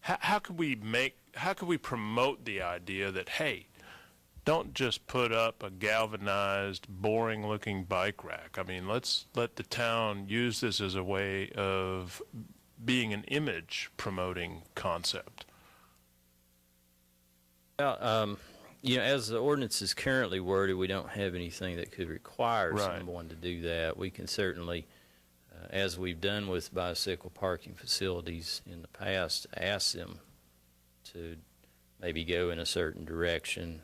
how could we promote the idea that, hey, don't just put up a galvanized, boring-looking bike rack. I mean, let's let the town use this as a way of being an image-promoting concept. Well, as the ordinance is currently worded, we don't have anything that could require someone to do that. We can certainly, as we've done with bicycle parking facilities in the past, ask them to maybe go in a certain direction.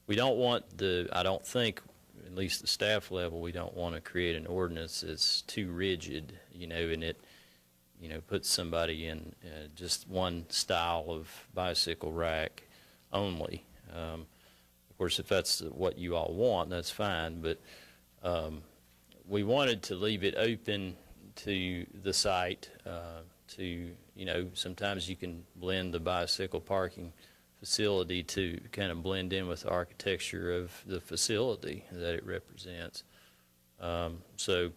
We don't want I don't think, at least the staff level, we don't want to create an ordinance that's too rigid, and it, puts somebody in just one style of bicycle rack only. Of course, if that's what you all want, that's fine, but we wanted to leave it open to the site to, sometimes you can blend the bicycle parking facility to kind of blend in with the architecture of the facility that it represents. So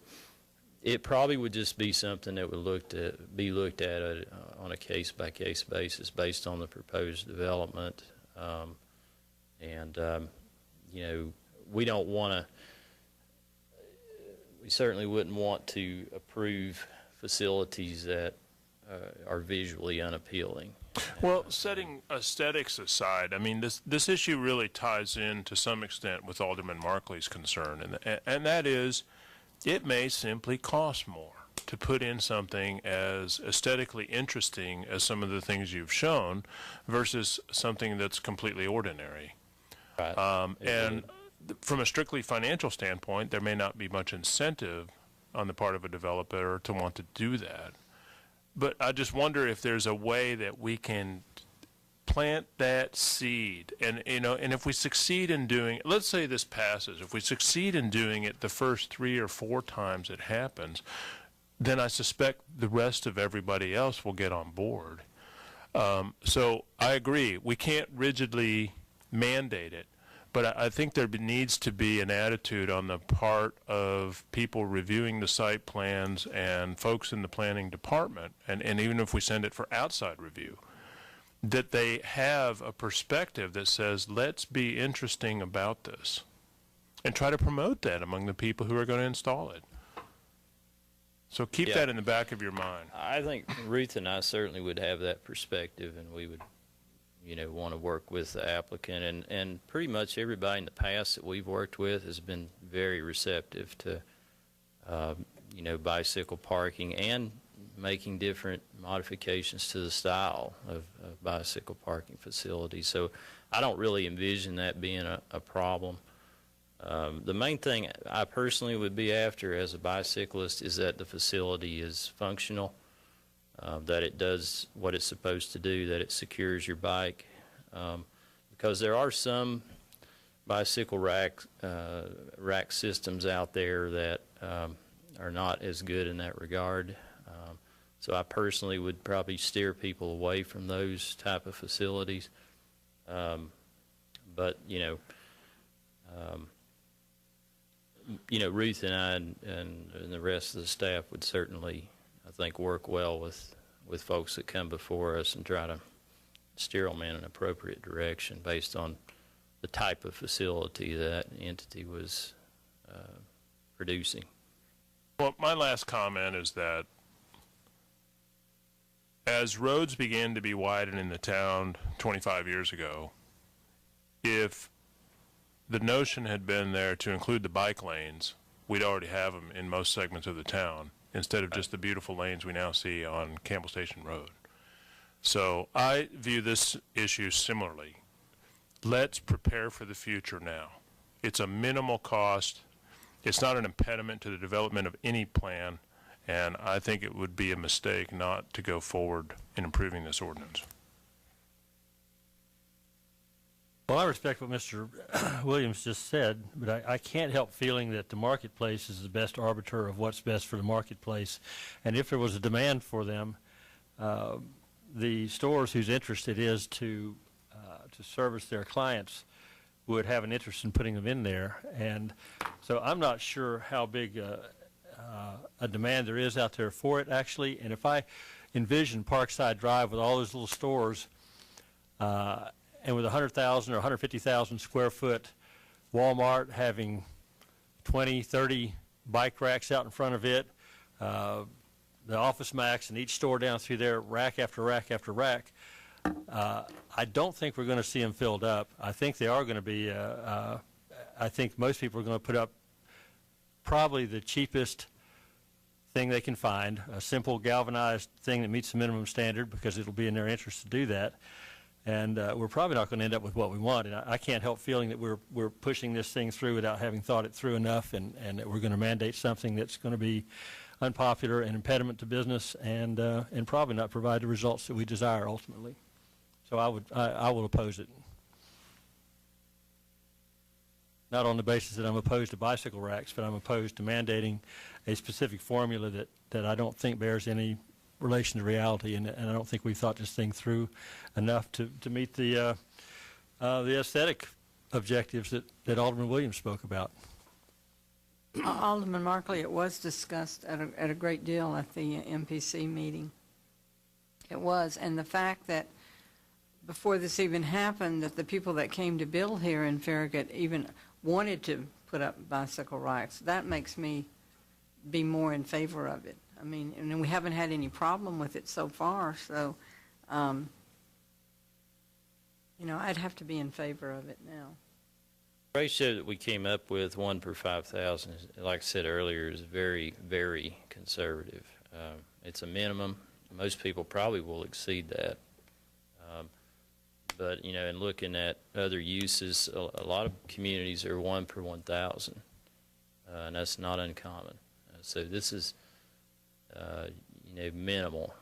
it probably would just be something that would be looked at on a case-by-case basis based on the proposed development. We don't want to, we certainly wouldn't want to approve facilities that are visually unappealing. Well, setting aesthetics aside, I mean, this issue really ties in to some extent with Alderman Markley's concern, and that is, it may simply cost more to put in something as aesthetically interesting as some of the things you've shown versus something that's completely ordinary. Right. And from a strictly financial standpoint, there may not be much incentive on the part of a developer to want to do that. But I just wonder if there's a way that we can plant that seed, and if we succeed in doing it, let's say this passes, if we succeed in doing it the first 3 or 4 times it happens, then I suspect the rest of everybody else will get on board. So I agree, we can't rigidly mandate it, but I think there needs to be an attitude on the part of people reviewing the site plans and folks in the planning department, and even if we send it for outside review, that they have a perspective that says, let's be interesting about this, and try to promote that among the people who are going to install it. So keep that in the back of your mind. I think Ruth and I certainly would have that perspective, and we would want to work with the applicant, and pretty much everybody in the past that we've worked with has been very receptive to bicycle parking and making different modifications to the style of bicycle parking facilities. So I don't really envision that being a problem. The main thing I personally would be after as a bicyclist is that the facility is functional, that it does what it's supposed to do, that it secures your bike, because there are some bicycle rack systems out there that are not as good in that regard. So I personally would probably steer people away from those type of facilities. But Ruth and I and the rest of the staff would certainly, I think, work well with folks that come before us and try to steer them in an appropriate direction based on the type of facility that entity was producing. Well, my last comment is that as roads began to be widened in the town 25 years ago, if the notion had been there to include the bike lanes, we'd already have them in most segments of the town, instead of just the beautiful lanes we now see on Campbell Station Road. So I view this issue similarly. Let's prepare for the future now. It's a minimal cost. It's not an impediment to the development of any plan, and I think it would be a mistake not to go forward in improving this ordinance. Well, I respect what Mr. Williams just said, but I can't help feeling that the marketplace is the best arbiter of what's best for the marketplace. And if there was a demand for them, the stores whose interest it is to service their clients would have an interest in putting them in there. And so I'm not sure how big a demand there is out there for it, actually. And if I envision Parkside Drive with all those little stores, and with 100,000 or 150,000 square foot Walmart having 20, 30 bike racks out in front of it, the Office Max and each store down through there, rack after rack after rack. I don't think we're going to see them filled up. I think they are going to be, I think most people are going to put up probably the cheapest thing they can find, a simple galvanized thing that meets the minimum standard, because it'll be in their interest to do that. And we're probably not going to end up with what we want. And I can't help feeling that we're pushing this thing through without having thought it through enough, and that we're going to mandate something that's going to be unpopular and impediment to business, and probably not provide the results that we desire ultimately. So I will oppose it. Not on the basis that I'm opposed to bicycle racks, but I'm opposed to mandating a specific formula that I don't think bears any relation to reality, and I don't think we've thought this thing through enough to meet the aesthetic objectives that Alderman Williams spoke about. Alderman Markley, it was discussed at a great deal at the MPC meeting. It was, and the fact that before this even happened, that the people that came to build here in Farragut even wanted to put up bicycle racks, that makes me be more in favor of it. I mean, and we haven't had any problem with it so far, so, you know, I'd have to be in favor of it now. The ratio that we came up with, 1 per 5,000, like I said earlier, is very, very conservative. It's a minimum. Most people probably will exceed that. But, you know, in looking at other uses, a lot of communities are 1 per 1,000, and that's not uncommon. So this is, you know, minimal.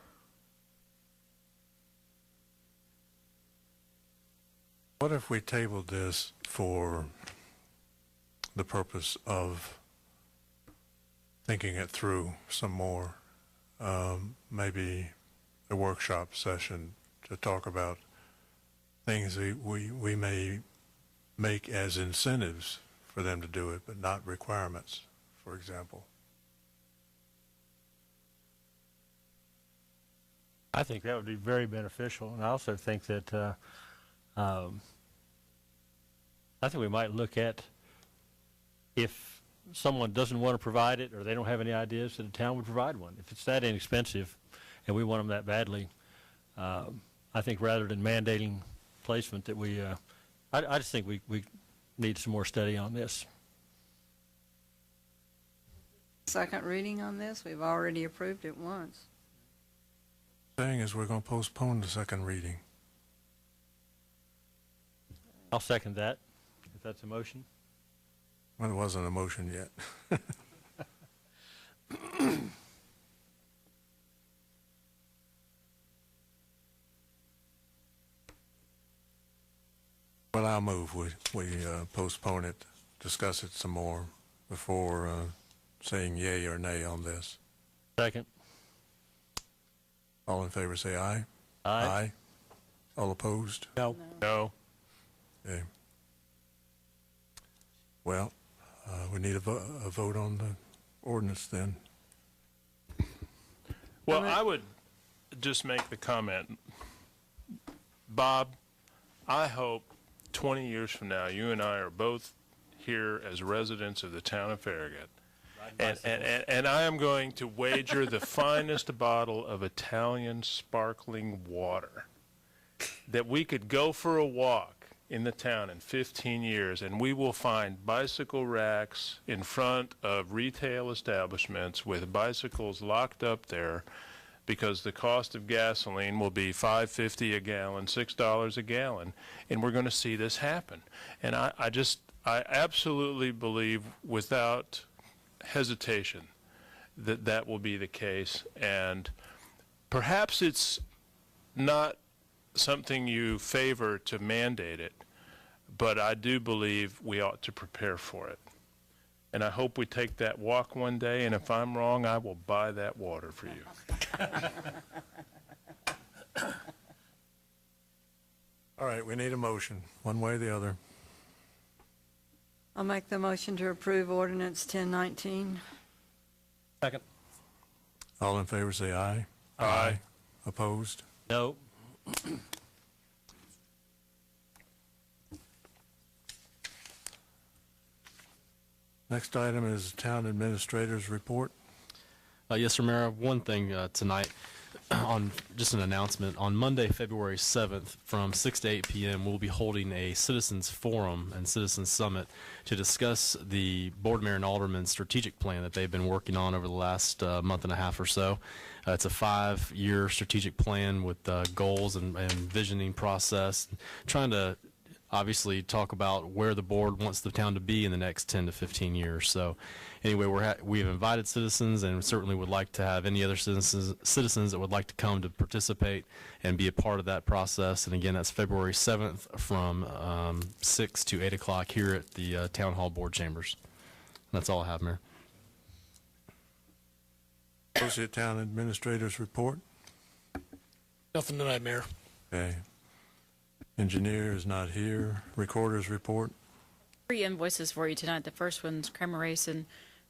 What if we tabled this for the purpose of thinking it through some more, maybe a workshop session to talk about things we may make as incentives for them to do it, but not requirements, for example? I think that would be very beneficial, and I also think that I think we might look at, if someone doesn't want to provide it or they don't have any ideas, that the town would provide one. If it's that inexpensive and we want them that badly, I think rather than mandating placement that we, I just think we need some more study on this. Second reading on this, we've already approved it once. Saying is we're going to postpone the second reading. I'll second that, if that's a motion. Well, it wasn't a motion yet. Well, I'll move. We postpone it, discuss it some more before saying yay or nay on this. Second. All in favor say aye. Aye. Aye. All opposed? No. No. Okay. Well, we need a vote on the ordinance then. Well, I would just make the comment, Bob, I hope 20 years from now, you and I are both here as residents of the town of Farragut. And I am going to wager the finest bottle of Italian sparkling water that we could go for a walk in the town in 15 years, and we will find bicycle racks in front of retail establishments with bicycles locked up there, because the cost of gasoline will be $5.50 a gallon, $6 a gallon, and we're going to see this happen. And I absolutely believe without hesitation that will be the case. And perhaps it's not something you favor to mandate it, but I do believe we ought to prepare for it. And I hope we take that walk one day, and if I'm wrong, I will buy that water for you. All right, we need a motion, one way or the other. I'll make the motion to approve ordinance 1019. Second. All in favor say aye. Aye. Opposed? No. Next item is Town Administrator's Report. Yes, sir, Mayor. I have one thing tonight on just an announcement. On Monday, February 7th, from 6 to 8 p.m., we'll be holding a Citizens Forum and Citizens Summit to discuss the Board, Mayor, and Alderman strategic plan that they've been working on over the last month and a half or so. It's a 5-year strategic plan with goals and visioning process, trying to obviously talk about where the board wants the town to be in the next 10 to 15 years. So anyway, we have invited citizens and certainly would like to have any other citizens that would like to come to participate and be a part of that process. And again, that's February 7th from 6 to 8 o'clock here at the Town Hall Board Chambers. That's all I have, Mayor. Associate Town Administrator's Report. Nothing tonight, Mayor. Okay. Engineer is not here. Recorder's Report. 3 invoices for you tonight. The first one's Kramer Racing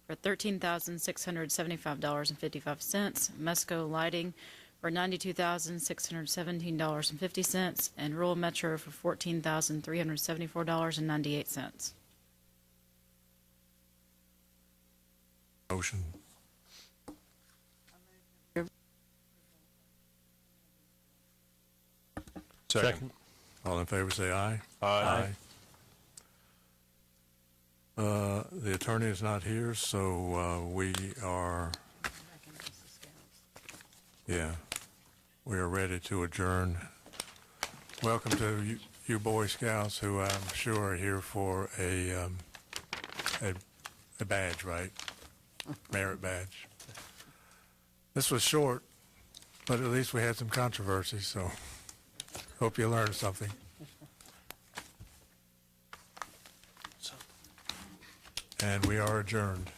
for $13,675.55. Mesco Lighting for $92,617.50. And Rural Metro for $14,374.98. Motion. Second. All in favor say aye. Aye. The attorney is not here, so we are ready to adjourn. Welcome to you Boy Scouts, who I'm sure are here for a badge, right? Merit badge. This was short, but at least we had some controversy, so hope you learned something. And we are adjourned.